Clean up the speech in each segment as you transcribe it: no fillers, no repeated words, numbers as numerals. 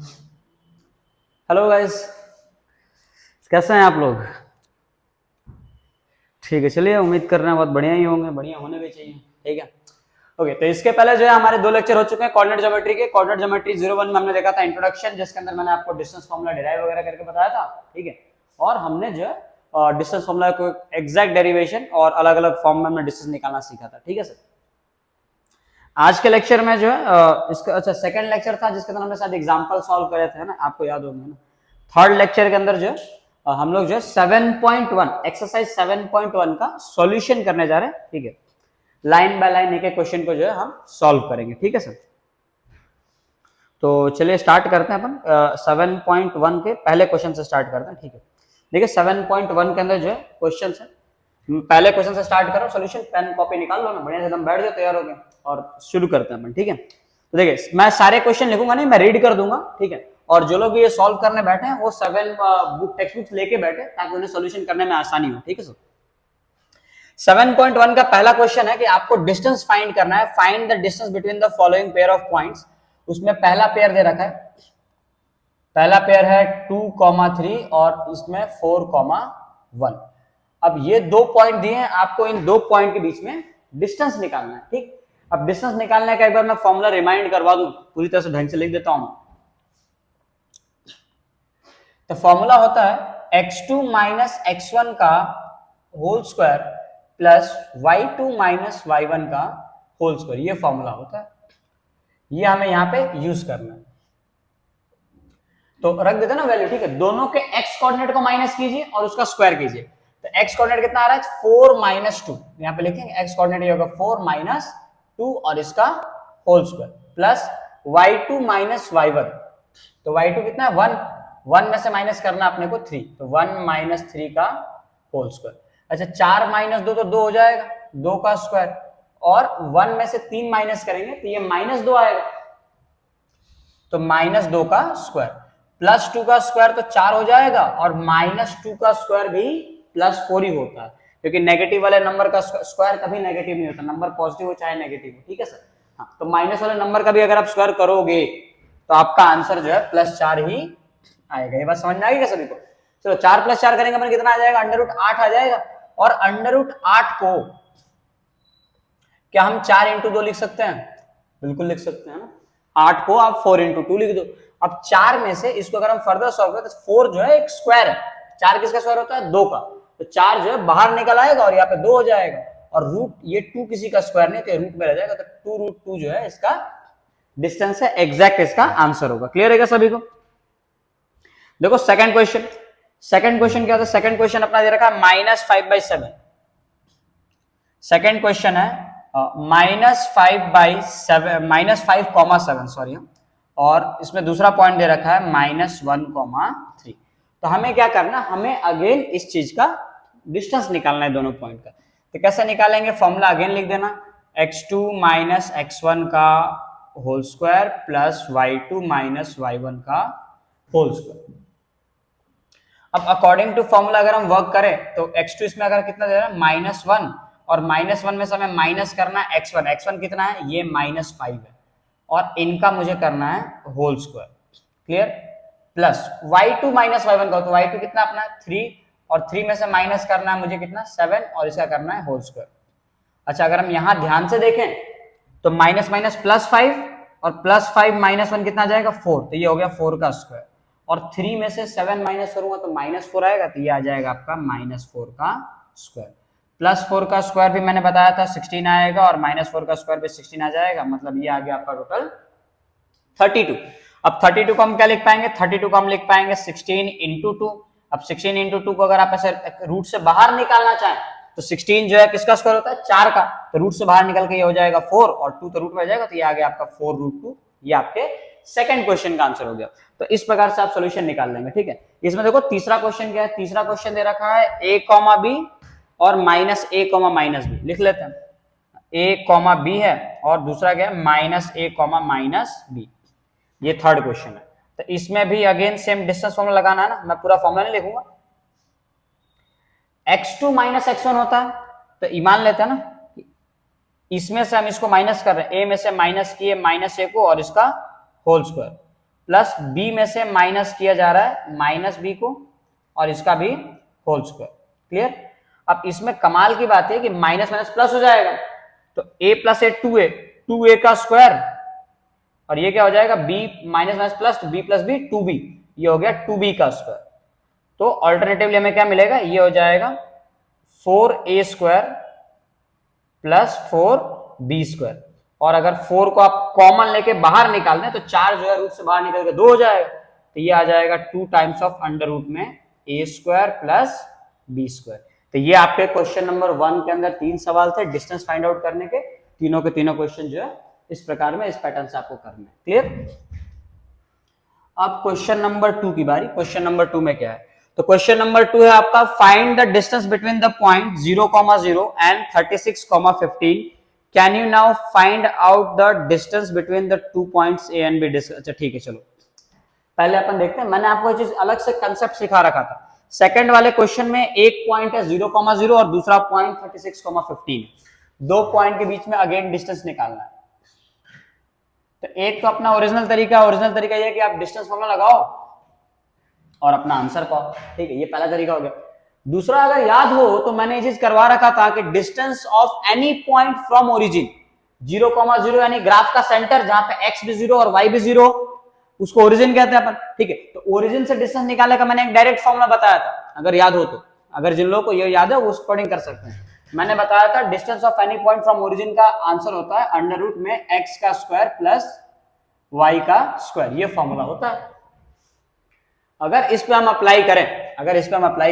Hello guys, कैसे हैं आप लोग? ठीक है, चलिए उम्मीद कर रहे हैं बहुत बढ़िया ही होंगे, बढ़िया होने भी चाहिए। ठीक है, ओके। तो इसके पहले जो है हमारे 2 लेक्चर हो चुके हैं कोऑर्डिनेट ज्योमेट्री के। कोऑर्डिनेट ज्योमेट्री 01 में हमने देखा था इंट्रोडक्शन, जिसके अंदर मैंने आपको डिस्टेंस फार्मूला डिराइव वगैरह करके बताया था। ठीक है, और हमने जो है डिस्टेंस फार्मूला को एग्जैक्ट डेरिवेशन और अलग अलग फॉर्म में हमने डिस्टेंस निकालना सीखा था। ठीक है सर, आज के लेक्चर में जो है इसका अच्छा सेकंड लेक्चर था, जिसके अंदर हमने शायद एग्जांपल सॉल्व करे थे ना, आपको याद होंगे ना। थर्ड लेक्चर के अंदर जो है हम लोग जो है 7.1 एक्सरसाइज 7.1 का सॉल्यूशन करने जा रहे हैं। ठीक है, लाइन बाय लाइन एक एक क्वेश्चन को जो है हम सॉल्व करेंगे। ठीक है सर, तो चलिए स्टार्ट करते हैं अपन 7.1 के पहले क्वेश्चन से स्टार्ट करते हैं। ठीक है, देखिए 7.1 के अंदर जो है क्वेश्चन है, पहले क्वेश्चन से स्टार्ट करो। सॉल्यूशन पेन कॉपी निकाल लो ना, बढ़िया से एकदम बैठ जाओ, तैयार हो गए और शुरू करते हैं अपन। ठीक है, तो देखिए मैं सारे क्वेश्चन लिखूंगा नहीं, मैं रीड कर दूंगा। ठीक है, और जो लोग ये सॉल्व करने बैठे हैं वो 7 बुक टेक्स्ट बुक्स लेके बैठे, ताकि उन्हें सॉल्यूशन करने में आसानी हो। ठीक है सर, 7.1 का पहला क्वेश्चन है कि आपको डिस्टेंस फाइंड करना है। Find the distance between the following pair of points. उसमें पहला पेयर दे रखा है, पहला पेयर है 2,3 और इसमें 4,1। अब ये 2 पॉइंट दिए हैं, आपको इन 2 पॉइंट के बीच में डिस्टेंस निकालना है। ठीक, अब डिस्टेंस निकालने का एक बार मैं फॉर्मूला रिमाइंड करवा दूं, पूरी तरह से ढंग से लिख देता हूं। तो फॉर्मूला होता है x2 माइनस x1 का whole square plus y2 minus y1 का होल स्क्वायर। ये फॉर्मूला होता है, ये हमें यहां पे यूज करना है। तो रख देते ना वैल्यू। ठीक है, दोनों के x कोऑर्डिनेट को माइनस कीजिए और उसका स्क्वायर कीजिए। तो x कोऑर्डिनेट कितना आ रहा है? 4 माइनस 2। यहां पे लिखेंगे x कोऑर्डिनेट ये होगा 4 माइनस 2 और इसका whole square plus y2 minus y1। तो y2 कितना है? 1। 1 में से माइनस करना अपने को 3, तो 1 माइनस 3 का होल स्क्वायर। अच्छा, 4 माइनस 2 तो 2 हो जाएगा, 2 का स्क्वायर। और 1 में से 3 माइनस करेंगे तो ये -2 आएगा, तो -2 का स्क्वायर प्लस 2 का स्क्वायर तो 4 हो जाएगा, और -2 का स्क्वायर भी +4 ही होता है, क्योंकि नेगेटिव वाले नंबर का स्क्वायर कभी नेगेटिव नहीं होता, नंबर पॉजिटिव हो चाहे नेगेटिव हो। ठीक है सर, हाँ, तो माइनस वाले नंबर का भी अगर आप स्क्वायर करोगे तो आपका आंसर जो है +4 ही आएगा। ये बात समझ में आएगी सभी को? चलो 4 + 4 करेंगे अपन, कितना आ जाएगा? √8 आ जाएगा। और √8 को क्या हम 4 × 2 लिख सकते हैं? बिल्कुल लिख सकते हैं ना। 8 को आप 4 × 2 लिख दो। अब 4 में से इसको अगर हम फर्दर सॉल्व करें तो 4 जो है एक स्क्वायर है, 4 किसका स्क्वायर होता है? 2 का, तो 4 जो है बाहर निकल आएगा और यहाँ पे 2 हो जाएगा, और रूट ये 2 किसी का स्क्वायर नहीं, तो रूट में रह जाएगा, तो 2√2 जो है इसका डिस्टेंस है, एग्जैक्ट इसका आंसर होगा। क्लियर है क्या सभी को? देखो सेकंड क्वेश्चन, सेकंड क्वेश्चन क्या होता है? सेकंड क्वेश्चन अपना दे रखा है -5/7। सेकंड क्वेश्चन है -5/7 सॉरी, और इसमें दूसरा पॉइंट दे रखा है -1,3। तो हमें क्या करना, हमें अगेन इस चीज का डिस्टेंस निकालना है दोनों पॉइंट का। तो कैसे निकालेंगे? फॉर्मूला अगेन लिख देना, x2 माइनस x1 का whole square plus y2 minus y1 का होल स्क्वायर। अब अकॉर्डिंग टू फॉर्मूला अगर हम वर्क करें तो x2 इसमें अगर कितना दे रहा है? -1, और -1 में से हमें माइनस करना है x1। x1 कितना है? ये -5 है, और इनका मुझे करना है whole square. Clear? Plus y2 minus y1 का, तो y2 कितना अपना 3, और 3 में से माइनस करना है मुझे कितना? 7, और इसका करना है होल स्क्वायर। अच्छा, अगर हम यहां ध्यान से देखें तो माइनस माइनस +5, और +5 -1 कितना जाएगा? 4, तो ये हो गया 4 का स्क्वायर, और 3 में से 7 माइनस करूंगा तो -4 आएगा, तो ये आ जाएगा आपका -4 का स्क्वायर। +4 का स्क्वायर भी मैंने बताया था 16 आएगा, और -4 का स्क्वायर भी 16 आ जाएगा, मतलब ये आ गया आपका टोटल 32। अब 32 को हम क्या लिख पाएंगे? 32 को हम लिख पाएंगे 16 × 2। अब 16 × 2 को अगर आप ऐसे रूट से बाहर निकालना चाहें तो 16 जो है किसका स्क्वायर होता है? 4 का, तो रूट से बाहर निकल के ये हो जाएगा 4, और 2 तो रूट में जाएगा, तो ये आ गया आपका 4√2। ये आपके सेकंड क्वेश्चन का आंसर हो गया। तो इस प्रकार से आप सॉल्यूशन निकाल लेंगे। ठीक है, इसमें देखो तीसरा क्वेश्चन क्या है? तीसरा क्वेश्चन दे रखा है a, b और -a, -b। लिख लेते हैं, a, b है, और दूसरा क्या है? -a, -b। ये थर्ड क्वेश्चन है। तो इसमें भी अगेन सेम डिस्टेंस फॉर्मूला लगाना है ना, मैं पूरा फॉर्मूला नहीं लिखूंगा। x2 माइनस x1 होता है, तो मान लेते हैं ना इसमें से हम इसको माइनस कर रहे हैं, a में से माइनस किए -a को और इसका होल स्क्वायर, प्लस बी में से माइनस किया जा रहा है माइनस बी को, और इसका भी होल स्क्वायर। क्लियर। अब इसमें कमाल की बात है कि माइनस माइनस प्लस हो जाएगा, तो a plus A 2a, 2a का स्क्वायर, और ये क्या हो जाएगा b minus minus plus b plus B 2b, ये हो गया 2b का स्क्वायर। तो ऑल्टरनेटिवली हमें क्या मिलेगा, ये हो जाएगा 4a square plus 4b square. और अगर 4 को आप कॉमन लेके बाहर निकाल दें तो 4 जो है रूट से बाहर निकल के 2 हो जाएगा, तो ये आ जाएगा 2 टाइम्स ऑफ अंडर रूट में a square plus b square. तो ये आपके क्वेश्चन नंबर 1 के अंदर 3 सवाल थे डिस्टेंस फाइंड आउट करने के, तीनों के तीनों क्वेश्चन जो है इस प्रकार में इस पैटर्न से आपको करना है। क्लियर। अब क्वेश्चन नंबर 2 की बारी। क्वेश्चन नंबर 2 में क्या है, तो क्वेश्चन नंबर 2 है आपका find the distance between the point 0,0 and 36,15। Can you now find out the distance between the 2 points A and B. अच्छा ठीक है, चलो पहले अपन देखते हैं। मैंने आपको ये चीज अलग से कंसेप्ट सिखा रखा था। सेकंड वाले क्वेश्चन में एक पॉइंट है 0,0 और दूसरा पॉइंट 36,15। दो पॉइंट के बीच में अगेन डिस्टेंस निकालना है। तो एक तो अपना ओरिजिनल तरीका ये है कि आप डिस्टेंस फॉर्मूला लगाओ और अपना आंसर पाओ। ठीक है, ये पहला तरीका हो गया। दूसरा, अगर याद हो तो मैंने ये चीज करवा रखा था कि distance of any point from origin 0,0 यानी ग्राफ का सेंटर जहां पे x भी 0 और y भी 0, उसको ओरिजिन कहते हैं अपन। ठीक है, तो ओरिजिन से डिस्टेंस निकालने का मैंने एक डायरेक्ट फॉर्मूला बताया था, अगर याद हो तो। अगर जिन लोगों को ये याद है वो उस अकॉर्डिंग कर सकते हैं। मैंने बताया था distance of any point from origin का आंसर होता है अंडर रूट में x का स्क्वायर प्लस y का स्क्वायर, ये फॉर्मूला होता है। अगर इस पे हम अप्लाई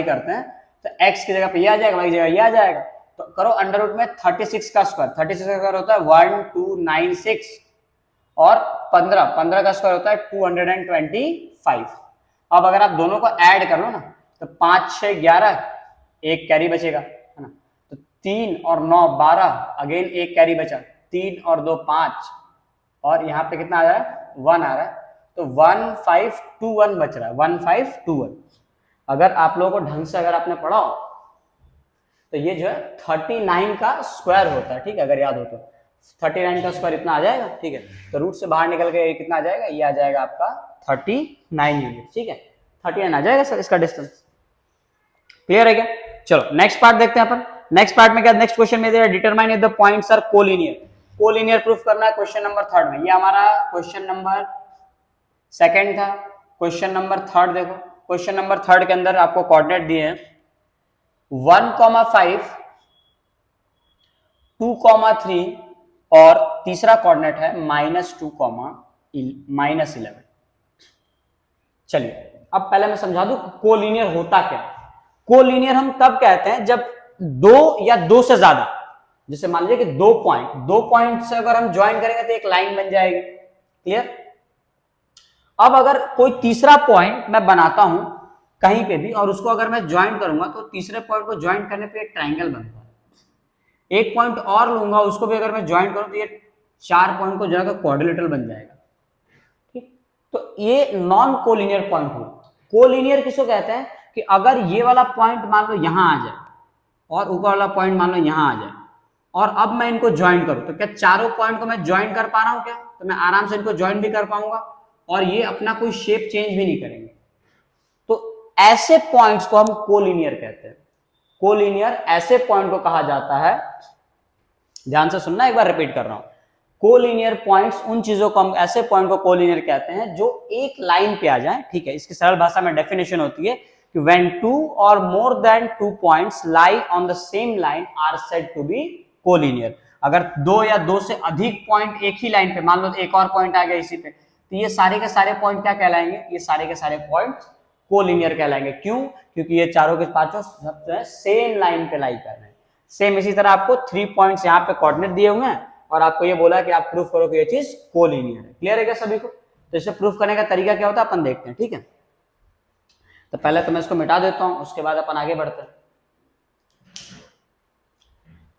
करते हैं तो x की जगह पे ये आ जाएगा, y की जगह ये आ जाएगा। तो करो अंडर रूट में 36 का स्क्वायर, 36 का स्क्वायर होता है 1296, और 15 का स्क्वायर होता है 225। अब अगर आप दोनों को ऐड कर लो ना तो 5 6 11, एक कैरी बचेगा, है ना। तो 3 और 9 12, अगेन एक कैरी बचा, 3 और 2 5, और यहाँ पे कितना आ रहा है 1 आ रहा है। तो 1521 बच रहा है, 1521। अगर आप लोगों को ढंग से अगर आपने पढ़ा हो तो ये जो है 39 का स्क्वायर होता है। ठीक है, अगर याद हो तो 39 का स्क्वायर इतना आ जाएगा। ठीक है, तो रूट से बाहर निकल के कितना आ जाएगा, ये आ जाएगा आपका 39 यूनिट। ठीक है, 39 आ जाएगा सर इसका डिस्टेंस। क्लियर है क्या। चलो नेक्स्ट पार्ट देखते हैं अपन। नेक्स्ट पार्ट में क्या, नेक्स्ट क्वेश्चन में determine if the points are collinear. Collinear proof करना है क्वेश्चन नंबर 3 में। ये हमारा क्वेश्चन नंबर 2 था। क्वेश्चन नंबर 3 देखो। क्वेश्चन नंबर 3 के अंदर आपको कोऑर्डिनेट दिए हैं 1,5, 2,3, और तीसरा कोऑर्डिनेट है -2, -11। चलिए अब पहले मैं समझा दूं कोलिनियर होता क्या। कोलिनियर हम तब कहते हैं जब दो या दो से ज्यादा, जैसे मान लीजिए कि दो पॉइंट से अगर हम ज्वाइन करेंगे तो एक लाइन बन जाएगी। क्लियर। अब अगर कोई तीसरा पॉइंट मैं बनाता हूं कहीं पे भी और उसको अगर मैं ज्वाइन करूंगा तो तीसरे पॉइंट को ज्वाइन करने पे एक ट्राइंगल बनता है। एक पॉइंट और लूंगा उसको भी अगर मैं ज्वाइन करूं तो ये 4 पॉइंट को जो है क्वाड्रिलेटरल बन जाएगा। ठीक, तो ये नॉन कोलिनियर पॉइंट हुआ। कोलिनियर किसको कहते हैं कि अगर ये वाला पॉइंट मान लो यहां आ जाए और ऊपर वाला पॉइंट मान लो यहां आ जाए और अब मैं इनको ज्वाइन करूं तो क्या चारों पॉइंट को मैं ज्वाइन कर पा रहा हूं क्या, तो मैं आराम से इनको ज्वाइन भी कर पाऊंगा और ये अपना कोई शेप चेंज भी नहीं करेंगे। तो ऐसे पॉइंट्स को हम कोलिनियर कहते हैं। कोलिनियर ऐसे पॉइंट को कहा जाता है, ध्यान से सुनना, एक बार रिपीट कर रहा हूं। कोलिनियर पॉइंट्स उन चीजों को हम ऐसे पॉइंट को कोलिनियर कहते हैं जो एक लाइन पे आ जाए। ठीक है, इसकी सरल भाषा में डेफिनेशन होती है कि when 2 or more than 2 points lie on the same line are said to be collinear। अगर दो या दो से अधिक पॉइंट एक ही लाइन पे, मान लो एक और पॉइंट आ गया इसी पे, तो ये सारे के सारे पॉइंट क्या कहलाएंगे, ये सारे के सारे पॉइंट कोलिनियर कहलाएंगे। क्यों, क्योंकि ये चारों के पांचों जो है सेम लाइन पे लाई कर रहे हैं। सेम इसी तरह आपको 3 पॉइंट्स यहाँ पे कोऑर्डिनेट दिए हुए हैं और आपको ये बोला कि आप प्रूफ करो कि ये चीज कोलिनियर है। क्लियर है क्या सभी को। तो इसे प्रूफ करने का तरीका क्या होता है अपन देखते हैं। ठीक है, तो पहले तो मैं इसको मिटा देता हूं, उसके बाद अपन आगे बढ़ते हैं।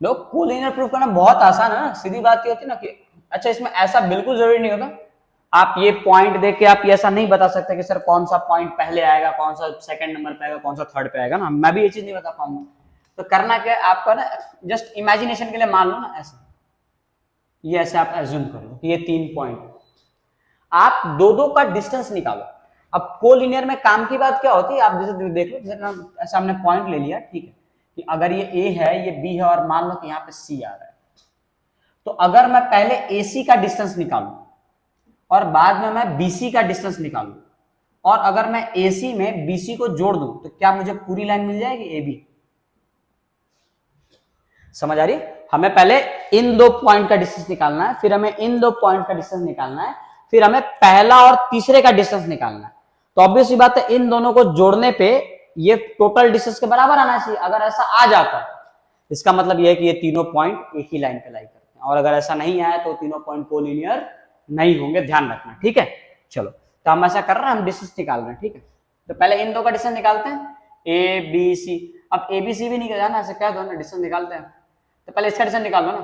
लोग कोलिनियर प्रूफ करना बहुत आसान है ना, सीधी बात ये होती है ना कि अच्छा इसमें ऐसा बिल्कुल जरूरी नहीं होता। आप ये पॉइंट देख के आप ऐसा नहीं बता सकते कि सर कौन सा पॉइंट पहले आएगा, कौन सा सेकंड नंबर पे आएगा, कौन सा थर्ड पे आएगा ना, मैं भी ये चीज नहीं बता पाऊंगा। तो करना क्या है आपका ना, जस्ट इमेजिनेशन के लिए मान लो ना ऐसा, ये ऐसे आप एज्यूम कर लो कि ये 3 पॉइंट। आप दो दो का डिस्टेंस निकालो। अब कोलिनियर में काम की बात क्या होती है, आप जैसे देख लो, जैसे ऐसा हमने पॉइंट ले लिया, ठीक है, कि अगर ये ए है, ये बी है, और मान लो कि यहाँ पे सी आ रहा है, तो अगर मैं पहले AC का डिस्टेंस निकालूं और बाद में मैं BC का डिस्टेंस निकालूं, और अगर मैं AC में BC को जोड़ दूं, तो क्या मुझे पूरी लाइन मिल जाएगी AB? समझ आ रही है? हमें पहले इन दो पॉइंट का डिस्टेंस निकालना है, फिर हमें इन दो पॉइंट का डिस्टेंस निकालना है, फिर हमें पहला और तीसरे का डिस्टेंस निकालना है। तो ऑब्वियसली बात है, इन दोनों को जोड़ने पे ये टोटल डिस्टेंस के बराबर आना चाहिए। अगर ऐसा आ जाता है, इसका मतलब यह है कि ये तीनों पॉइंट एक ही लाइन पे लाई करते हैं, और अगर ऐसा नहीं आया तो तीनों पॉइंट कोलिनियर नहीं होंगे, ध्यान रखना, ठीक है। चलो, तो हम ऐसा कर रहे हैं, हम डिस्टेंस निकाल रहे हैं, ठीक है। तो पहले इन दो का डिस्टेंस निकालते हैं, ABC। अब ABC भी निकल जाना, ऐसे क्या दोनों डिस्टेंस निकालते हैं, तो पहले इसका डिस्टेंस निकाल लो ना,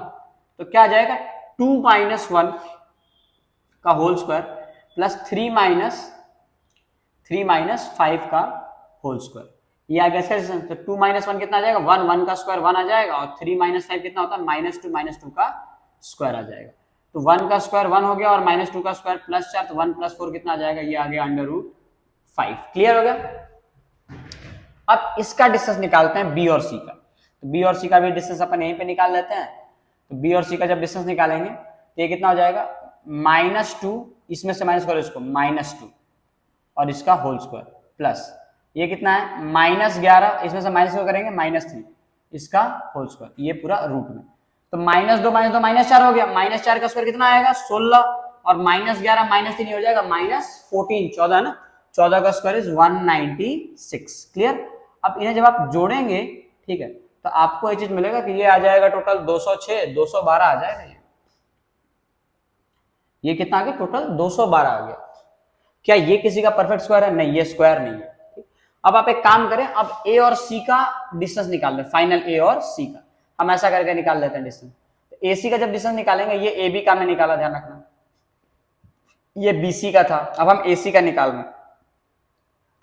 तो क्या आ जाएगा 2 - 1 का होल स्क्वायर प्लस 3 - 5 का होल स्क्वायर, ये आ गया इसका डिस्टेंस। तो 2 - 1 कितना आ जाएगा, 1, 1 का स्क्वायर 1 आ जाएगा, और 3 - 5 कितना होता है, -2 का स्क्वायर आ जाएगा। तो 1 का स्क्वायर 1 हो गया, और -2 का स्क्वायर +4, तो 1 + 4 कितना आ जाएगा, ये आ गया √5। क्लियर हो गया? अब इसका डिस्टेंस निकालते हैं B और C का। तो B और C का भी डिस्टेंस अपन यहीं पे निकाल लेते हैं। तो B और C का जब डिस्टेंस निकालेंगे तो ये कितना हो जाएगा, -2, इसमें से माइनस करो इसको, -2 और इसका होल स्क्वायर, प्लस ये कितना है -11, इसमें से माइनस करेंगे -3, इसका होल स्क्वायर, ये पूरा रूट में। तो -2 - 2 -4 हो गया, -4 का स्क्वायर कितना आएगा 16, और -11 -3 हो जाएगा -14, 14 ना, 14 का स्क्वायर इज 196। क्लियर? अब इन्हें जब आप जोड़ेंगे, ठीक है, तो आपको ये चीज मिलेगा कि ये आ जाएगा टोटल 206, 212 आ जाएगा। ये कितना आ गया, टोटल 212 आ गया। क्या ये किसी का परफेक्ट स्क्वायर है? नहीं, ये स्क्वायर नहीं है। अब आप एक काम करें, अब A और C का डिस्टेंस निकाल लें, फाइनल A और C का हम ऐसा करके निकाल लेते हैं डिस्टेंस। तो AC का जब डिस्टेंस निकालेंगे, ये AB का मैं निकाला, ध्यान रखना, ये BC का था, अब हम AC का निकाल रहे हैं,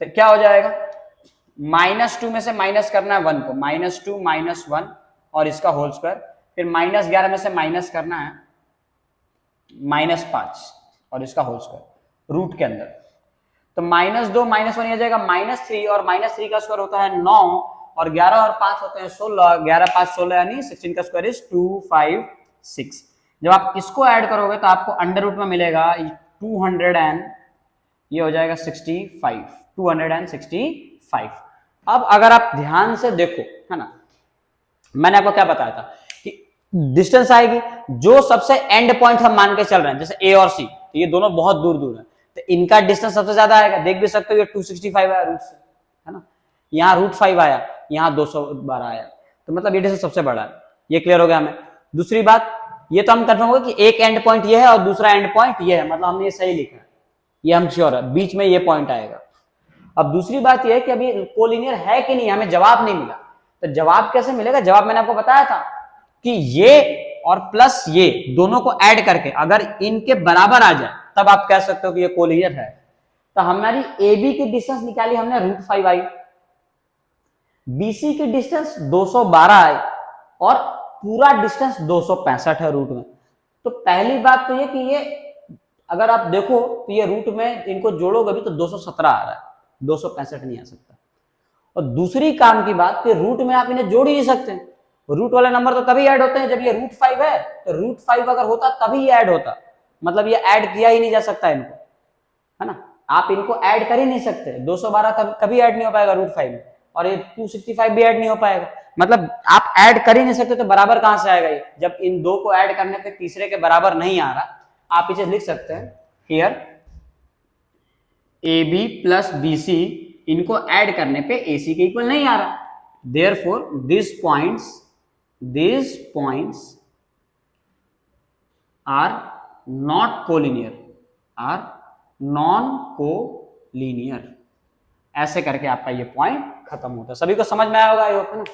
तो क्या हो जाएगा, -2 में से माइनस करना है 1 को, -2 - 1 और इसका होल स्क्वायर, फिर -11 में से माइनस करना है -5 और इसका होल स्क्वायर रूट के अंदर। तो -2 - 1 आ जाएगा -3, और -3 का स्क्वायर होता है 9, और 11 और 5 होते हैं 16, 11 5 16 यानी 16 का स्क्वायर इज 256। जब आप इसको ऐड करोगे तो आपको अंडर रूट में मिलेगा 200 एंड ये हो जाएगा 65, 265। अब अगर आप ध्यान से देखो, है ना, मैंने आपको क्या बताया था कि डिस्टेंस आएगी, जो सबसे एंड पॉइंट हम मान के चल रहे हैं, जैसे A और C, तो ये दोनों बहुत दूर दूर है, तो इनका डिस्टेंस सबसे ज्यादा आएगा। देख भी सकते हो ये 265 आया रूट से, है ना, यहाँ √5 आया, यहाँ 212 आया, तो मतलब ये डिस्टेंस सबसे बड़ा है। ये क्लियर हो गया हमें। दूसरी बात, ये तो हम कंफर्म होगा कि एक एंड पॉइंट ये है और दूसरा एंड पॉइंट ये है, मतलब हमने ये सही लिखा है, ये हम श्योर है, बीच में ये पॉइंट आएगा। अब दूसरी बात ये है कि अभी कोलिनियर है कि नहीं, हमें जवाब नहीं मिला। तो जवाब कैसे मिलेगा? जवाब मैंने आपको बताया था कि ये और प्लस ये दोनों को ऐड करके अगर इनके बराबर आ जाए तब आप कह सकते हो कि ये कोलिनियर है। तो हमारी AB की डिस्टेंस निकाली हमने √5 आई, BC की डिस्टेंस 212 आई, और पूरा डिस्टेंस 265 है रूट में। तो पहली बात तो ये कि ये अगर आप देखो तो ये रूट में इनको जोड़ोगे भी तो 217 आ रहा है, 265 नहीं आ सकता। और दूसरी काम की बात कि रूट में आप इन्हें जोड़ ही नहीं सकते, रूट वाले नंबर तो तभी ऐड होते हैं जब ये √5 है, तो √5 अगर होता तभी ये ऐड होता, मतलब ये ऐड किया ही नहीं जा सकता इनको, है ना, आप इनको ऐड कर ही नहीं सकते। 212 तब कभी ऐड नहीं हो पाएगा √5 में, और ये 265 भी ऐड नहीं हो पाएगा, मतलब आप ऐड कर ही नहीं सकते, तो बराबर कहां से आएगा ये? जब इन दो को ऐड करने पे तीसरे के बराबर नहीं आ रहा, आप इसे लिख सकते हैं हियर AB प्लस BC, इनको ऐड करने पे AC के इक्वल नहीं आ रहा, therefore these points are not collinear, are non-collinear। ऐसे करके आपका ये पॉइंट खत्म होता है। सभी को समझ में आया होगा, आई होप, है ना।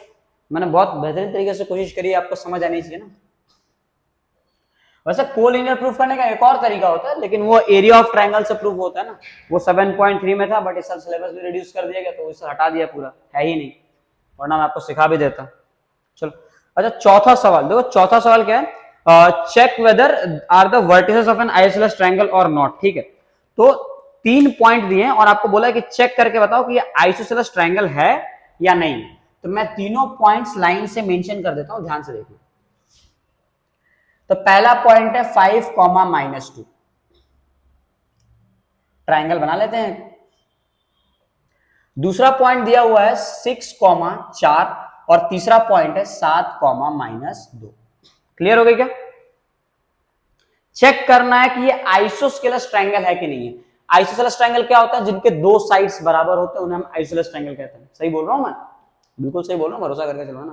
मैंने बहुत बेहतरीन तरीके से कोशिश करी, आपको समझ आनी चाहिए ना। वैसे कोलिनियर प्रूफ करने का एक और तरीका होता है, लेकिन वो एरिया ऑफ ट्रायंगल से प्रूफ होता है ना, वो 7.3 में था, बट इस साल सिलेबस भी रिड्यूस कर दिया गया, तो इसे हटा दिया, पूरा है ही नहीं, वरना मैं आपको सिखा भी देता। चलो, अच्छा, चौथा सवाल देखो। चौथा सवाल क्या है? Check whether are the vertices of an isosceles triangle और नॉट। ठीक है, तो 3 पॉइंट दिए हैं और आपको बोला है कि चेक करके बताओ कि ये आइसोसेलेस ट्रायंगल है या नहीं। तो मैं तीनों पॉइंट्स लाइन से मेंशन कर देता हूं, ध्यान से देखिए। तो पहला पॉइंट है 5, -2, ट्रायंगल बना लेते हैं। दूसरा पॉइंट दिया हुआ है 6, 4 और तीसरा पॉइंट है 7, -2। क्लियर हो गई क्या? चेक करना है कि ये आइसोस्केलस ट्रायंगल है कि नहीं है। आइसोसेलेस ट्रायंगल क्या होता है? जिनके दो साइड्स बराबर होते हैं उन्हें हम आइसोसेलेस ट्रायंगल कहते हैं। सही बोल रहा हूं मैं? बिल्कुल सही बोल रहा हूं, भरोसा करके चलो ना।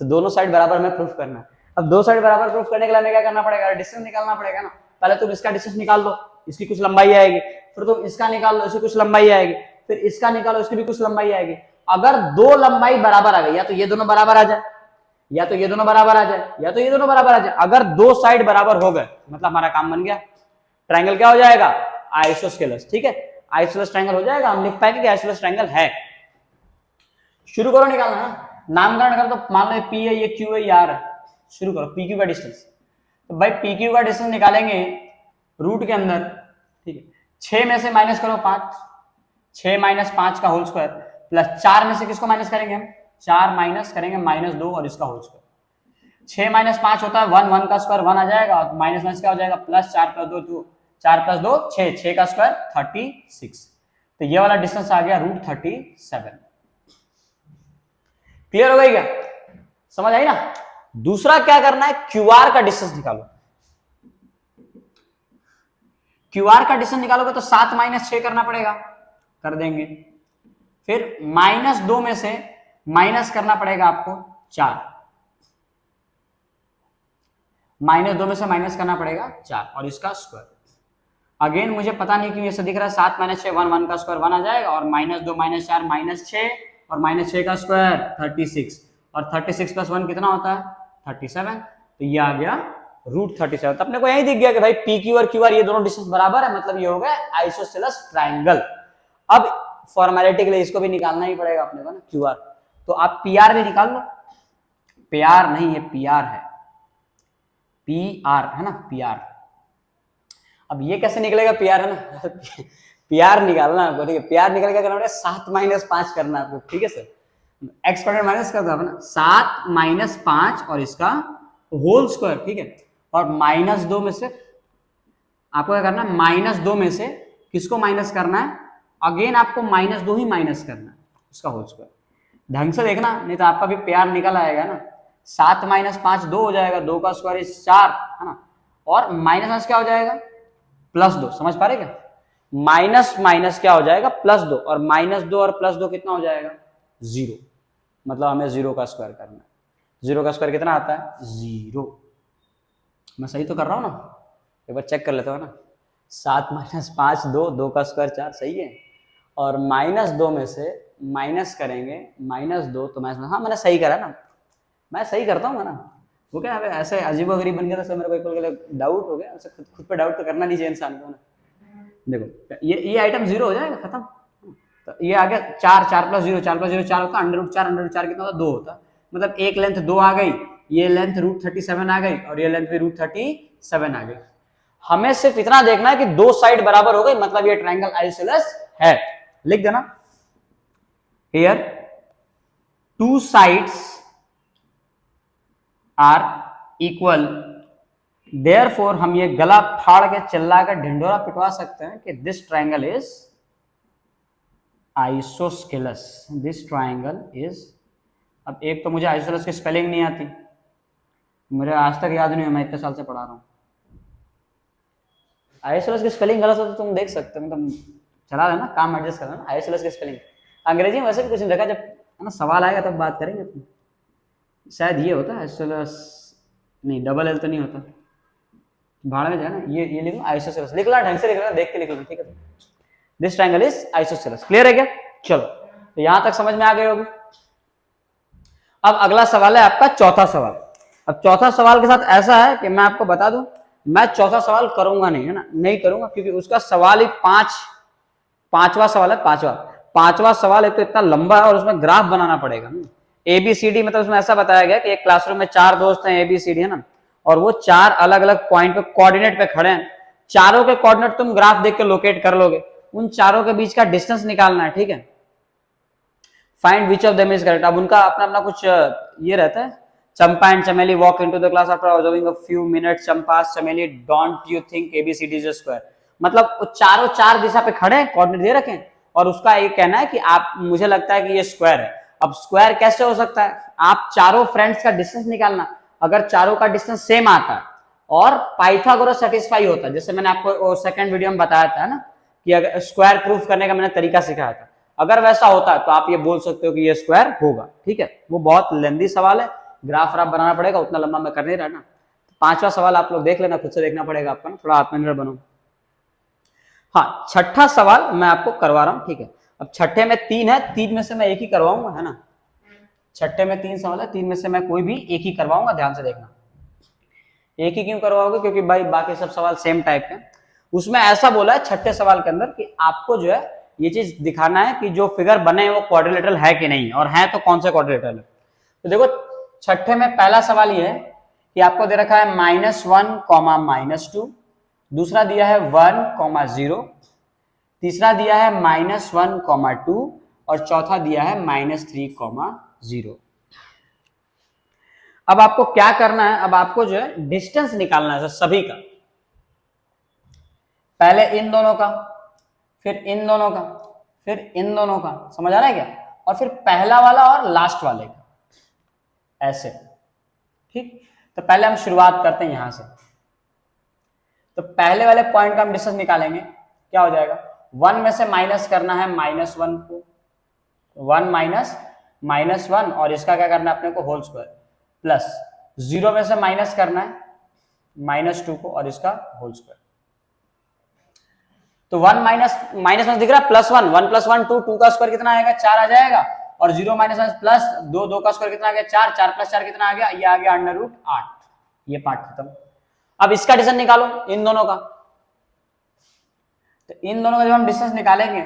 तो दोनों साइड बराबर में प्रूफ करना है। अब दो साइड बराबर प्रूफ करने के लिए हमें क्या करना पड़ेगा? डिस्टेंस निकालना पड़ेगा ना। पहले तुम इसका डिस्टेंस निकाल लो, इसकी कुछ लंबाई आएगी, फिर तुम इसका निकाल लो, इसकी कुछ लंबाई आएगी, फिर इसका निकालो, इसकी भी कुछ लंबाई आएगी। अगर दो लंबाई बराबर आ गई, या तो ये दोनों बराबर आ जाए, या तो ये दोनों बराबर आ जाए, या तो ये दोनों बराबर आ जाए। अगर दो साइड बराबर हो गए मतलब हमारा काम बन गया, ट्रायंगल क्या हो जाएगा? आइसोस्केलस। ठीक है, आइसोसेलेस ट्रायंगल हो जाएगा, हम लिख पाएंगे कि आइसोसेलेस ट्रायंगल है। शुरू करो निकालना ना, नामकरण कर दो। मान लो पी है, ये क्यू है, ये आर है। शुरू करो पी क्यू का डिस्टेंस। तो भाई पी क्यू का डिस्टेंस निकालेंगे रूट के अंदर। ठीक है, 6 में से माइनस करो 5, 6 - 5 का होल स्क्वायर प्लस 4 में से किसको माइनस करेंगे हम? 4 माइनस करेंगे -2 और इसका होल स्क्वायर। 6 - 5 होता है 1, 1 का स्क्वायर 1 आ जाएगा, और माइनस क्या हो जाएगा? प्लस 4 + 2 2, 4 + 2 6, 6 का स्क्वायर 36। तो ये वाला डिस्टेंस आ गया √37। क्लियर हो गई क्या? समझ आई ना? दूसरा क्या करना है? क्यूआर का डिस्टेंस निकालो। क्यूआर का डिस्टेंस निकालोगे तो 7 - 6 करना पड़ेगा, कर देंगे। फिर -2 में से माइनस करना पड़ेगा आपको 4, -2 में से माइनस करना पड़ेगा 4 और इसका स्क्वायर। अगेन मुझे पता नहीं क्यों ऐसा दिख रहा है, 7 - 6 1, 1 का स्क्वायर 1 आ जाएगा, और -2 - 4 -6 और -6 का स्क्वायर 36, और 36 + 1 कितना होता है? 37। तो ये आ गया √37। तो अपने को यही दिख गया कि भाई पी क्यू और क्यू आर ये दोनों डिस्टेंस बराबर है, मतलब ये हो गया आइसोसेलेस ट्रायंगल। अब फॉर्मेलिटी के लिए इसको भी निकालना ही पड़ेगा अपने को ना, क्यू आर। तो आप पी आर भी निकाल लो। पी आर नहीं है, पी आर है, पी आर है ना, पी आर। अब ये कैसे निकलेगा? पी आर है ना, पी आर निकालना आपको। ठीक है, पी आर निकल क्या करना पड़ेगा? 7 - 5 करना आपको। ठीक है सर, एक्स स्क्वायर माइनस कर दो ना, 7 - 5 और इसका होल स्क्वायर। ठीक है, और -2 में से आपको क्या करना है? -2 में से किसको माइनस करना है? अगेन आपको -2 ही माइनस करना है, उसका होल स्क्वायर। ढंग से देखना, नहीं तो आपका भी पी आर निकल आएगा ना। 7 - 5 2 हो जाएगा, 2 का स्क्वायर 4 है ना, और माइनस क्या हो जाएगा? +2। समझ पा रहे क्या? माइनस माइनस क्या हो जाएगा? +2, और -2 और +2 कितना हो जाएगा? 0। मतलब हमें 0 का स्क्वायर करना है। 0 का स्क्वायर कितना आता है? 0। मैं सही तो कर रहा हूं ना? एक बार चेक कर लेता हूं ना। 7 - 5 2, 2 का स्क्वायर 4, सही है। और -2 में से माइनस करेंगे -2, तो हाँ मैंने सही करा ना, मैं सही करता हूँ ना। वो क्या ऐसे अजीबोगरीब बन गया था सर, मेरे को डाउट हो गया। खुद पे डाउट तो करना नहीं चाहिए इंसान को ना। देखो ये आइटम 0 हो जाएगा, खत्म। तो ये आ गया 4, 4 + 0, 4 + 0 4 होता है, √4 कितना होता? 2 होता। मतलब एक लेंथ 2 आ गई, ये लेंथ √37 आ गई, और ये लेंथ भी √37 आ गई। हमें सिर्फ इतना देखना है कि दो साइड बराबर हो गई, मतलब ये ट्रायंगल आइसोसेलेस है। लिख देना, here 2 sides are equal, therefore हम ये गला फाड़ के चिल्ला कर ढिंडोरा पिटवा सकते हैं कि this triangle is isosceles. This triangle is, अब एक तो मुझे आइसोसेलेस की स्पेलिंग नहीं आती, मुझे आज तक याद नहीं है, मैं इतने साल से पढ़ा रहा हूं। आइसोसेलेस की स्पेलिंग गलत हो तो तुम देख सकते हो, मतलब चला लेना, काम एडजस्ट कर लेना। आइसोसेलेस की स्पेलिंग अंग्रेजी में वैसे भी कुछ नहीं देखा, जब है ना सवाल आएगा तब बात करेंगे अपन। शायद ये होता है आइसोसेलेस, नहीं डबल एल तो नहीं होता, भाड़ में जाए ना। ये लिख लो आइसोसेलेस, लिख लो ढंग से लिख लो, देख के लिख लो। ठीक है, this triangle is isosceles. Clear है क्या? चलो, तो यहां तक समझ में आ गई होगी। अब अगला सवाल है आपका चौथा सवाल। अब चौथा सवाल के साथ ऐसा है कि मैं आपको बता दूं, मैं चौथा सवाल करूंगा नहीं, है ना, नहीं करूंगा, क्योंकि उसका सवाल ही पांचवा सवाल है। पांचवा सवाल एक तो इतना लंबा है और उसमें ग्राफ बनाना पड़ेगा। ABCD, मतलब उसमें ऐसा बताया गया कि एक क्लासरूम में 4 दोस्त हैं ABCD, है ना, और वो 4 अलग अलग पॉइंट पे कोऑर्डिनेट पे खड़े हैं। चारों के कोऑर्डिनेट तुम ग्राफ देख के लोकेट कर लोगे, उन चारों के बीच का डिस्टेंस निकालना है, ठीक है। Find which of them is correct. अब उनका अपना अपना कुछ ये रहता है। Champa and Chameli walk into the class after observing a few minutes. Champa Chameli don't you think ABCD is a square. मतलब वो चारों चार दिशा पे खड़े हैं, कोऑर्डिनेट दे रखे हैं, और उसका ये कहना है कि आप, मुझे लगता है कि ये स्क्वायर है। अब स्क्वायर कैसे हो सकता है? आप चारों फ्रेंड्स का डिस्टेंस निकालना। अगर चारों का डिस्टेंस सेम आता है और पाइथागोरस सेटिस्फाई होता है, जैसे मैंने आपको सेकंड वीडियो में बताया था ना कि अगर स्क्वायर प्रूफ करने का मैंने तरीका सिखाया था, अगर वैसा होता है तो आप ये बोल सकते हो कि ये स्क्वायर होगा, ठीक है। वो बहुत लेंदी सवाल है, ग्राफ व्राफ बनाना पड़ेगा, उतना लंबा मैं कर नहीं रहा ना। पांचवा सवाल आप लोग देख लेना, खुद से देखना पड़ेगा आपको ना, थोड़ा आत्मनिर्भर बनो। हाँ, छठा सवाल मैं आपको करवा रहा हूं, ठीक है। अब छठे में 3 है, 3 में से मैं एक ही करवाऊंगा, है ना। छठे में 3 सवाल है, 3 में से मैं कोई भी एक ही करवाऊंगा, ध्यान से देखना। एक ही क्यों करवाओगे? क्योंकि भाई बाकी सब सवाल सेम टाइप के। उसमें ऐसा बोला है छठे सवाल के अंदर कि आपको जो है ये चीज दिखाना है कि जो फिगर बने वो क्वाड्रिलेटरल है कि नहीं, और है तो कौन से क्वाड्रिलेटरल है। तो देखो छठे में पहला सवाल ये है कि आपको दे रखा है -1, -2, दूसरा दिया है 1, 0, तीसरा दिया है -1, 2, और चौथा दिया है -3, 0। अब आपको क्या करना है? अब आपको जो है डिस्टेंस निकालना है सभी का। पहले इन दोनों का, फिर इन दोनों का, फिर इन दोनों का, समझ आ रहा है क्या? और फिर पहला वाला और लास्ट वाले का, ऐसे, ठीक। तो पहले हम शुरुआत करते हैं यहां से। तो पहले वाले पॉइंट का हम डिस्टेंस निकालेंगे, क्या हो जाएगा? 1 में से माइनस करना है -1 को, 1 माइनस 1, और इसका क्या करना है अपने को? होल स्क्वायर, प्लस 0 में से माइनस करना है -2 को, और इसका होल स्क्वायर। तो 1 माइनस दिख रहा है, +1, 1 + 1 2, 2 का स्क्वायर कितना आएगा? 4 आ जाएगा। और 0 - 1 प्लस 2, 2 का स्क्वायर कितना आ गया? 4, 4 + 4 कितना आ गया? ये आ गया √8। ये पार्ट खत्म। अब इसका डिस्टेंस निकालो, इन दोनों का। तो इन दोनों का जब हम डिस्टेंस निकालेंगे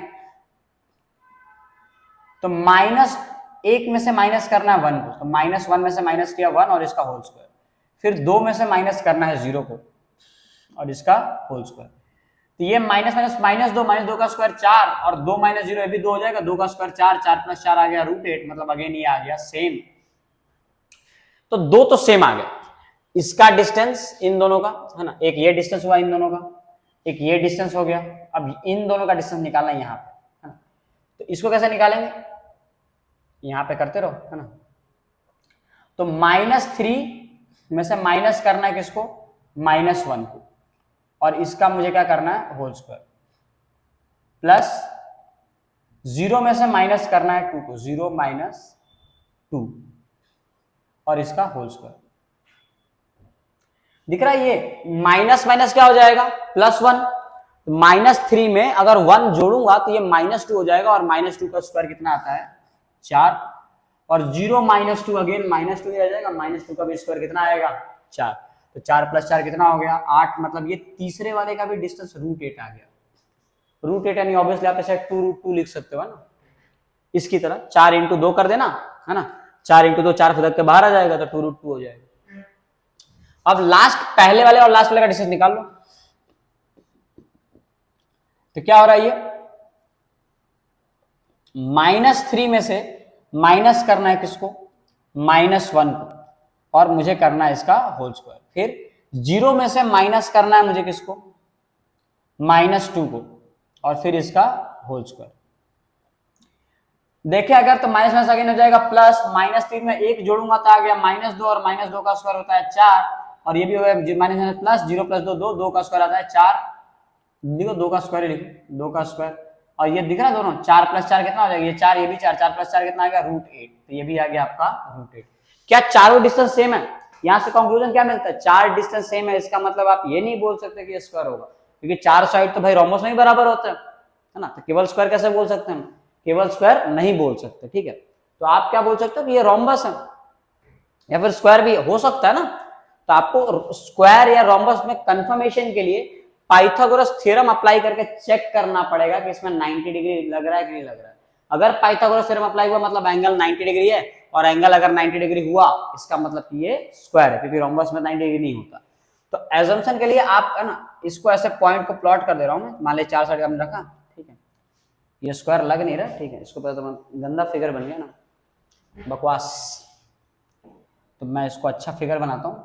तो -1 में से माइनस करना है 1 को, तो -1 में से माइनस किया 1 और इसका होल स्क्वायर। फिर 2 में से माइनस करना है 0 को और इसका होल स्क्वायर। तो ये -2 का स्क्वायर 4, और 2 - 0 ये भी 2 हो जाएगा, 2 का स्क्वायर 4, 4 + 4 आ गया √8, मतलब अगेन ये आ गया सेम। तो 2 तो सेम आ गया। इसका डिस्टेंस इन दोनों का, है ना, एक ये डिस्टेंस हुआ इन दोनों का, एक ये डिस्टेंस हो गया। अब इन दोनों का डिस्टेंस निकालना है यहाँ पे, है ना। तो इसको कैसे निकालेंगे? यहाँ पे करते रहो, है ना। तो -3 में से माइनस करना है किसको? -1 को, और इसका मुझे क्या करना है? होल स्क्वायर, प्लस 0 में से माइनस करना है 2 को, 0 - 2, और इसका होल स्क्वायर। दिख रहा है? ये माइनस माइनस क्या हो जाएगा? +1। -3 में अगर 1 जोड़ूंगा तो ये -2 हो जाएगा, और -2 का स्क्वायर कितना आता है? 4, और 0 - 2 अगेन -2 ही आ जाएगा, -2 का भी स्क्वायर कितना आएगा? 4। तो 4 + 4 कितना हो गया? 8। मतलब ये तीसरे वाले का भी डिस्टेंस √8 आ गया। √8 यानी ऑब्वियसली आप ऐसे 2√2 लिख सकते हो ना, इसकी तरह 4 × 2 कर देना, है ना। 4 × 2 4 खुद के बाहर आ जाएगा, तो 2√2 हो जाएगा। अब लास्ट पहले वाले और लास्ट वाले का डिस्टेंस निकाल लो। तो क्या हो रहा है? ये -3 में से माइनस करना है किसको? -1 को, और मुझे करना है इसका होल स्क्वायर। फिर 0 में से माइनस करना है मुझे किसको? -2 को, और फिर इसका होल स्क्वायर। देखिए अगर तो माइनस माइनस आगे हो जाएगा प्लस, -3 में 1 जोड़ूंगा तो आ गया -2, और -2 का स्क्वायर होता है 4, और ये भी हो गया माइनस प्लस, 0 + 2 2, 2 का स्क्वायर आता है 4। देखो 2 का स्क्वायर लिखो, 2 का स्क्वायर, और ये दिख रहा है दोनों, 4 + 4 कितना हो जाएगा? ये 4, ये भी 4, 4 + 4 कितना आ गया? √8। तो ये भी आ गया आपका √8। क्या चारों डिस्टेंस सेम है? यहां से कंक्लूजन क्या मिलता है? 4 डिस्टेंस सेम है, इसका मतलब आप ये नहीं बोल सकते कि ये स्क्वायर होगा, क्योंकि 4 साइड तो भाई रोम्बस में ही बराबर होता है ना। तो केवल स्क्वायर कैसे बोल सकते हैं? केवल स्क्वायर नहीं बोल सकते, ठीक है। तो आप क्या बोल सकते हो कि ये रोम्बस है, या फिर स्क्वायर भी हो सकता है ना। तो आपको स्क्वायर या रोम्बस में कंफर्मेशन के लिए पाइथागोरस थ्योरम अप्लाई करके चेक करना पड़ेगा कि इसमें 90 डिग्री लग रहा है कि नहीं लग रहा है। अगर पाइथागोरस थ्योरम अप्लाई हुआ मतलब एंगल 90 डिग्री है, और एंगल अगर 90 डिग्री हुआ इसका मतलब कि ये स्क्वायर है, क्योंकि रोम्बस में 90 डिग्री नहीं होता। तो एजम्पशन के लिए आप है ना इसको ऐसे पॉइंट को प्लॉट कर दे रहा हूं मैं, मान ली 4 साइड हमने रखा, ठीक है, ये स्क्वायर लग नहीं रहा, ठीक है, इसको पता तो गंदा फिगर बन गया ना, बकवास। तो मैं इसको अच्छा फिगर बनाता हूं।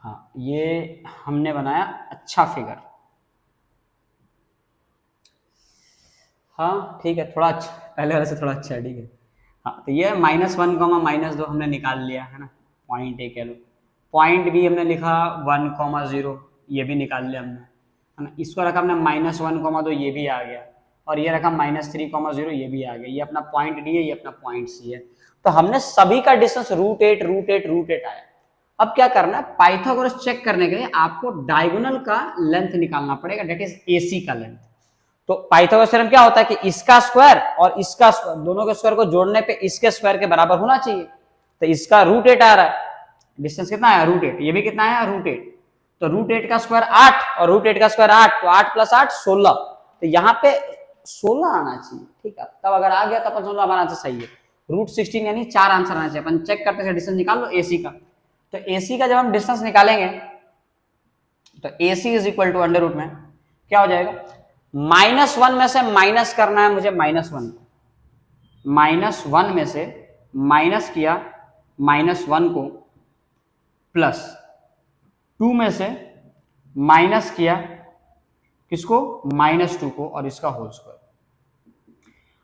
हाँ, ये हमने बनाया अच्छा फिगर। हाँ ठीक है, थोड़ा अच्छा, पहले वाले से थोड़ा अच्छा है, ठीक है। हाँ, तो ये -1, -2 हमने निकाल लिया है ना, पॉइंट ए कह लो, पॉइंट बी हमने लिखा 1, 0, ये भी निकाल लिया हमने, है ना। इसको रखा हमने -1, 2, ये भी आ गया, और ये रखा -3, 0, ये भी आ गया। ये अपना पॉइंट डी है, ये अपना पॉइंट सी है। तो हमने सभी का डिस्टेंस √8 आया। अब क्या करना है, पाइथागोरस चेक करने के लिए आपको डायगोनल का लेंथ निकालना पड़ेगा, डेट इज एसी का लेंथ। तो पाइथागोरस थ्योरम क्या होता है कि इसका स्क्वायर और इसका स्क्वायर, दोनों के स्क्वायर को जोड़ने पे इसके स्क्वायर के बराबर होना चाहिए। तो इसका √8 आ रहा है, डिस्टेंस कितना आया √8, ये भी कितना आया √8। तो √8 का स्क्वायर 8 और √8 का स्क्वायर 8, तो 8 + 8 16। तो यहाँ पे 16 आना चाहिए, ठीक है। तब अगर आ गया तो अपन 16 हमारा आंसर सही है। √16 यानी 4 आंसर आना चाहिए। अपन चेक करते हैं, डिस्टेंस निकाल लो एसी का। तो एसी का जब हम डिस्टेंस निकालेंगे तो AC is equal to under root में क्या हो जाएगा, -1 में से माइनस करना है मुझे -1 को, -1 में से माइनस किया -1 को, +2 में से माइनस किया किसको, -2 को, और इसका होल स्क्वायर।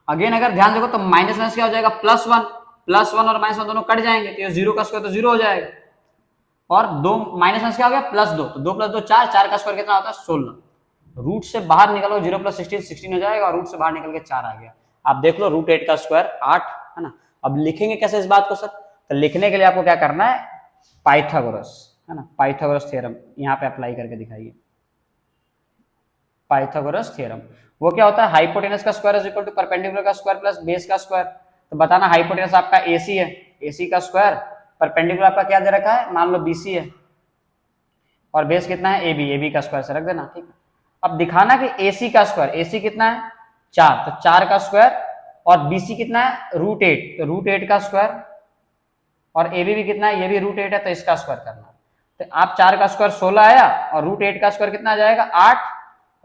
अगेन अगर ध्यान देखो तो माइनस क्या हो जाएगा, +1 और -1 दोनों कट जाएंगे, तो ये 0 का स्क्वायर तो 0 हो जाएगा, और 2 माइनस क्या हो गया, +2, तो 2 + 2 4, 4 का स्क्वायर कितना होता है 16। रूट से बाहर निकलो, 0 + 16 16 हो जाएगा, और रूट से बाहर निकल के 4 आ गया। आप देख लो √8 का स्क्वायर 8 है ना। अब लिखेंगे कैसे इस बात को सर, तो लिखने के लिए आपको क्या करना है, पाइथागोरस है ना, पाइथागोरस थ्योरम यहाँ पे अप्लाई करके दिखाइए। पाइथागोरस थ्योरम वो क्या होता है, हाइपोटेनस का square is equal to perpendicular का स्क्वायर प्लस बेस का स्क्वायर। तो बताना हाइपोटेनस आपका AC है, AC का स्क्वायर, परपेंडिकुलर आपका क्या दे रखा है, मान लो BC है, और बेस कितना है AB, AB का स्क्वायर से रख देना, ठीक है। अब दिखाना कि AC का स्क्वायर, AC कितना है 4, तो 4 का स्क्वायर, और BC कितना है √8, तो √8 का स्क्वायर, और AB भी कितना है, ये भी √8 है, तो इसका स्क्वायर करना। तो आप 4 का स्क्वायर 16 आया, और √8 का स्क्वायर कितना आ जाएगा 8,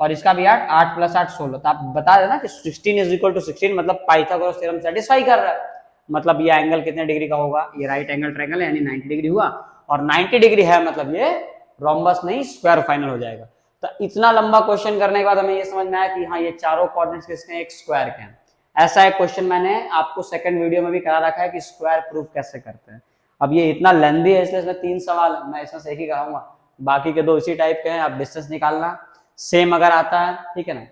और इसका भी 8, 8 + 8 16। तो आप बता देना कि 16 इज इक्वल टू 16, मतलब पाइथागोरस थ्योरम सेटिस्फाई कर रहा है। मतलब ये एंगल कितने डिग्री का होगा, ये राइट एंगल ट्रायंगल है, यानी 90 डिग्री हुआ, और 90 डिग्री है मतलब ये रोम्बस नहीं स्क्वायर फाइनल हो जाएगा। तो इतना लंबा क्वेश्चन करने के बाद हमें ये समझ में आया कि हाँ ये चारों कोऑर्डिनेट्स किसके हैं, एक स्क्वायर के हैं। ऐसा एक क्वेश्चन मैंने आपको सेकंड वीडियो में भी करा रखा है कि स्क्वायर प्रूफ कैसे करते हैं। अब ये इतना लेंथी है इसलिए इसमें 3 सवाल मैं इसमें से एक ही कराऊंगा, बाकी के 2 इसी टाइप के हैं। आप डिस्टेंस निकालना सेम अगर आता है, ठीक है ना,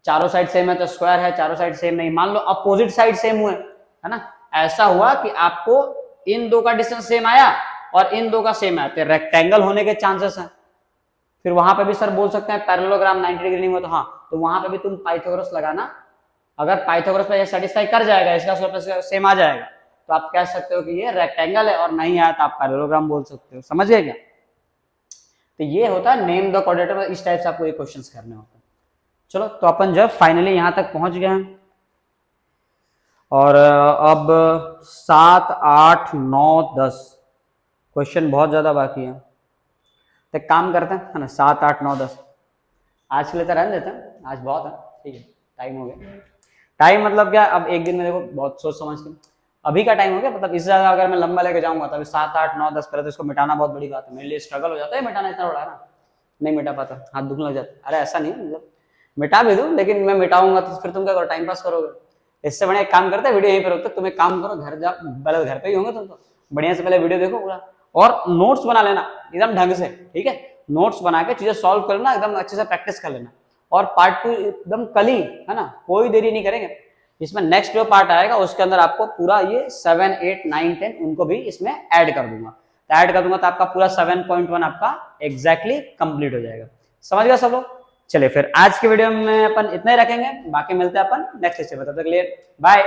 चारों साइड सेम है तो स्क्वायर है, चारों साइड सेम नहीं, मान लो अपोजिट साइड सेम हुए, है ना, ऐसा हुआ कि आपको इन 2 का डिस्टेंस सेम आया और इन 2 का सेम आया, तो रेक्टेंगल होने के चांसेस हैं। फिर वहां पे भी सर बोल सकते हैं पैरेललोग्राम 90 डिग्री नहीं हुआ, तो हाँ, तो वहां पे भी तुम पाइथागोरस लगाना। अगर पाइथागोरस पे ये सेटिस्फाई कर जाएगा, इसका स्लोप सेम आ जाएगा, तो आप कह सकते हो कि ये रेक्टेंगल है, और नहीं आया तो आप पैरेललोग्राम बोल सकते हो। समझ गए क्या? तो ये होता है नेम द कोऑर्डिनेटर, इस टाइप से आपको ये क्वेश्चंस करने होते हैं। चलो, तो अपन जब फाइनली यहां तक पहुंच गए हैं, और अब 7, 8, 9, 10 क्वेश्चन बहुत ज्यादा बाकी है। तो काम करते हैं, है ना, 7, 8, 9, 10 आज के लिए तो रहने देते हैं, आज बहुत है, ठीक है, टाइम हो गया। टाइम मतलब क्या, अब एक दिन में देखो बहुत सोच समझ के, अभी का टाइम हो गया, मतलब इससे ज्यादा अगर मैं लंबा लेके जाऊंगा तो 7, 8, 9, 10 पहले तो इसको मिटाना बहुत बड़ी बात है, मेरे लिए स्ट्रगल हो जाता है मिटाना, इतना बड़ा ना नहीं मिटा पाता, हाथ दुखने लग जाता। अरे ऐसा नहीं, मतलब मिटा भी दूं, लेकिन मैं मिटाऊंगा तो फिर तुम क्या करो, टाइम पास करोगे। इससे बढ़िया एक काम करते हैं, वीडियो यहीं पे रोकते, तुम एक काम करो, घर जा, पहले घर पे ही होंगे तुम तो, बढ़िया से पहले वीडियो देखो पूरा, और नोट्स बना लेना एकदम ढंग से, ठीक है, नोट्स बना के चीजें सॉल्व कर लेना, एकदम अच्छे से प्रैक्टिस कर लेना। और पार्ट 2 एकदम कल ही, है ना, कोई देरी नहीं करेंगे। इसमें नेक्स्ट जो पार्ट आएगा उसके अंदर आपको पूरा ये 7, 8, 9, 10 उनको भी इसमें ऐड कर दूंगा। तो ऐड कर दूंगा तो आपका पूरा 7.1 आपका एग्जैक्टली कंप्लीट हो जाएगा। समझ गया सब लोग? चलिए फिर आज के वीडियो में अपन इतना ही रखेंगे, बाकी मिलते हैं अपन नेक्स्ट लेक्चर में, तब तक के लिए बाय।